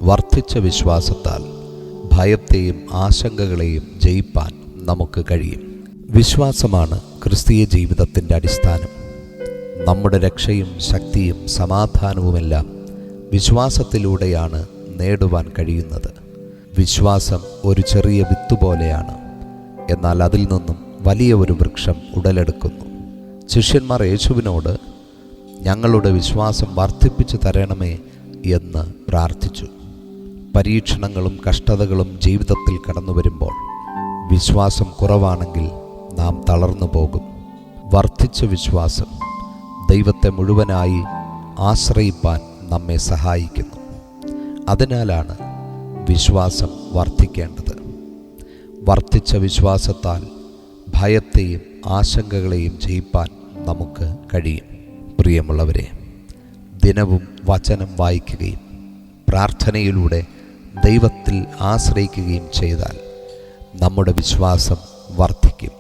വർദ്ധിച്ച വിശ്വാസത്താൽ ഭയത്തെയും ആശങ്കകളെയും ജയിപ്പാൻ നമുക്ക് കഴിയും. വിശ്വാസമാണ് ക്രിസ്തീയ ജീവിതത്തിൻ്റെ അടിസ്ഥാനം. നമ്മുടെ രക്ഷയും ശക്തിയും സമാധാനവുമെല്ലാം വിശ്വാസത്തിലൂടെയാണ് നേടുവാൻ കഴിയുന്നത്. വിശ്വാസം ഒരു ചെറിയ വിത്ത് പോലെയാണ്, എന്നാൽ അതിൽ നിന്നും വലിയ ഒരു വൃക്ഷം ഉടലെടുക്കുന്നു. ശിഷ്യന്മാർ യേശുവിനോട് ഞങ്ങളുടെ വിശ്വാസം വർദ്ധിപ്പിച്ചു തരണമേ എന്ന് പ്രാർത്ഥിച്ചു. പരീക്ഷണങ്ങളും കഷ്ടതകളും ജീവിതത്തിൽ കടന്നു വരുമ്പോൾ വിശ്വാസം കുറവാണെങ്കിൽ നാം തളർന്നു പോകും. വർദ്ധിച്ച വിശ്വാസം ദൈവത്തെ മുഴുവനായി ആശ്രയിപ്പാൻ നമ്മെ സഹായിക്കുന്നു. അതിനാലാണ് വിശ്വാസം വർദ്ധിക്കേണ്ടത്. വർദ്ധിച്ച വിശ്വാസത്താൽ ഭയത്തെയും ആശങ്കകളെയും ജയിപ്പാൻ നമുക്ക് കഴിയും. പ്രിയമുള്ളവരെ, ദിനവും വചനം വായിക്കുകയും പ്രാർത്ഥനയിലൂടെ ദൈവത്തിൽ ആശ്രയിക്കുകയും ചെയ്താൽ നമ്മുടെ വിശ്വാസം വർദ്ധിക്കും.